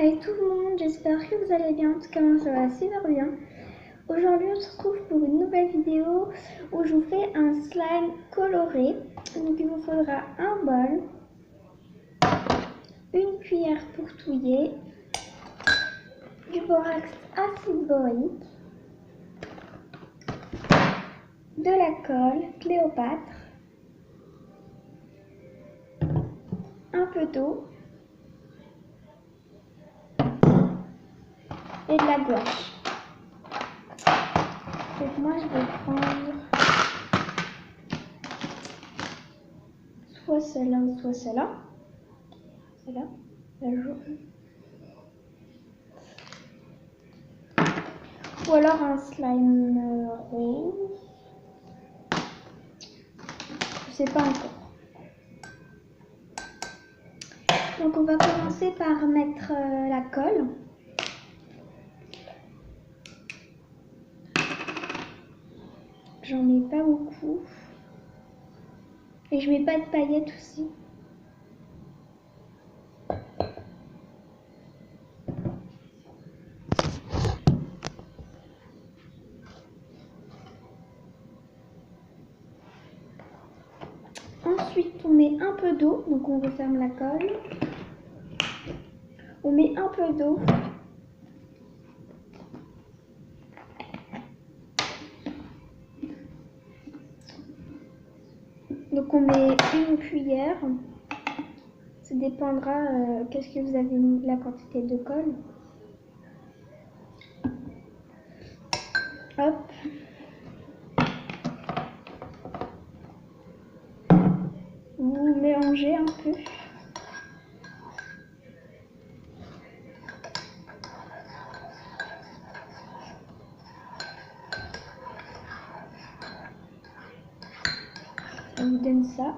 Salut tout le monde, j'espère que vous allez bien. En tout cas, moi ça va super bien. Aujourd'hui, on se retrouve pour une nouvelle vidéo où je vous fais un slime coloré. Donc, il vous faudra un bol, une cuillère pour touiller, du borax acide borique, de la colle Cléopâtre, un peu d'eau et de la gouache. Donc moi je vais prendre soit celle-là ou soit celle-là. Celle-là, la jaune. Ou alors un slime rose. Je sais pas encore. Donc on va commencer par mettre la colle. J'en ai pas beaucoup. Et je mets pas de paillettes aussi. Ensuite, on met un peu d'eau, donc on referme la colle. On met un peu d'eau. Donc on met une cuillère. Ça dépendra qu'est-ce que vous avez mis, la quantité de colle. Hop. Vous mélangez un peu. Ça vous donne ça.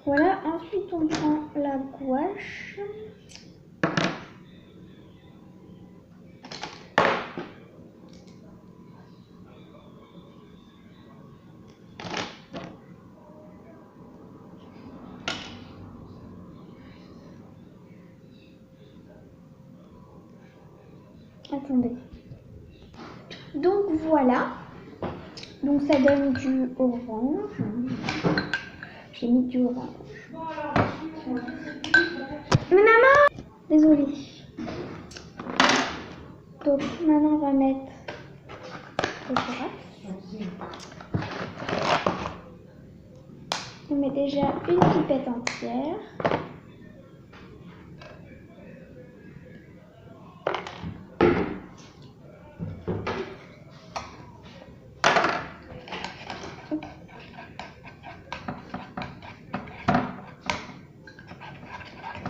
Voilà, ensuite on prend la gouache. Attendez. Donc voilà. Donc ça donne du orange. J'ai mis du orange. Mais maman! Désolée. Donc maintenant on va mettre le borax. On met déjà une pipette entière.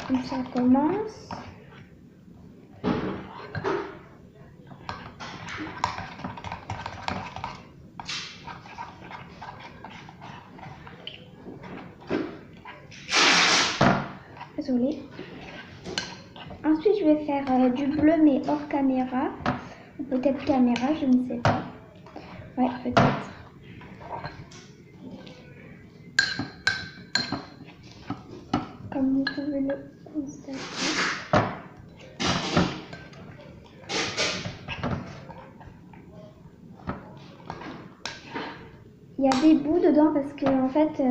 Donc ça commence. Désolée. Ensuite, je vais faire du bleu mais hors caméra. Ou peut-être caméra, je ne sais pas. Ouais, peut-être. Comme vous pouvez le constater. Il y a des bouts dedans parce que en fait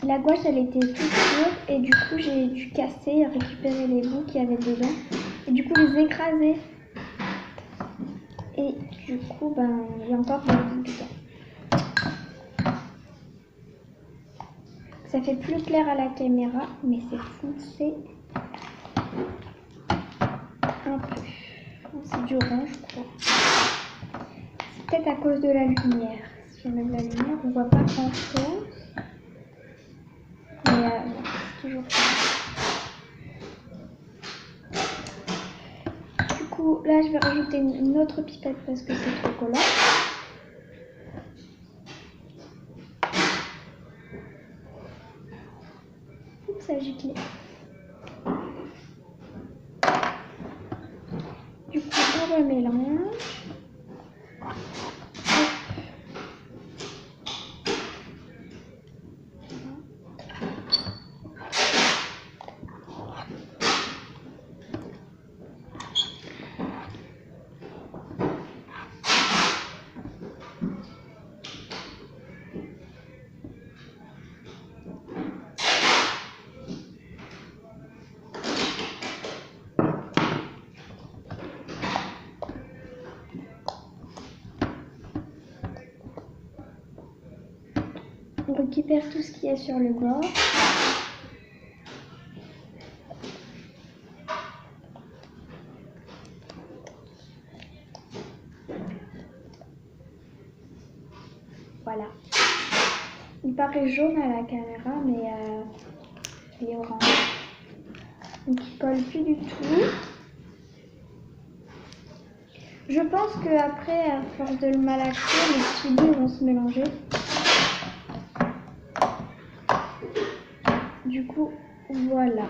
la gouache elle était toute dure et du coup j'ai dû casser, récupérer les bouts qu'il y avait dedans et du coup les écraser. Et du coup il y a encore des bouts dedans. Ça fait plus clair à la caméra mais c'est foncé un peu. C'est du orange je crois. C'est peut-être à cause de la lumière. Si j'enlève la lumière on voit pas grand chose. Mais c'est toujours ça. Du coup, là, je vais rajouter une autre pipette parce que c'est trop collant. Oups, ça a giclé. Du coup, on remélange. On récupère tout ce qu'il y a sur le bord. Voilà. Il paraît jaune à la caméra, mais il est orange. Donc il colle plus du tout. Je pense qu'après, à force de le malaxer, les petits bouts vont se mélanger. Du coup, voilà.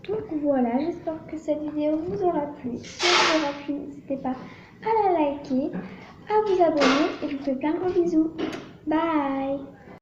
Donc voilà, j'espère que cette vidéo vous aura plu. Si elle vous aura plu, n'hésitez pas à la liker, à vous abonner et je vous fais plein de gros bisous. Bye!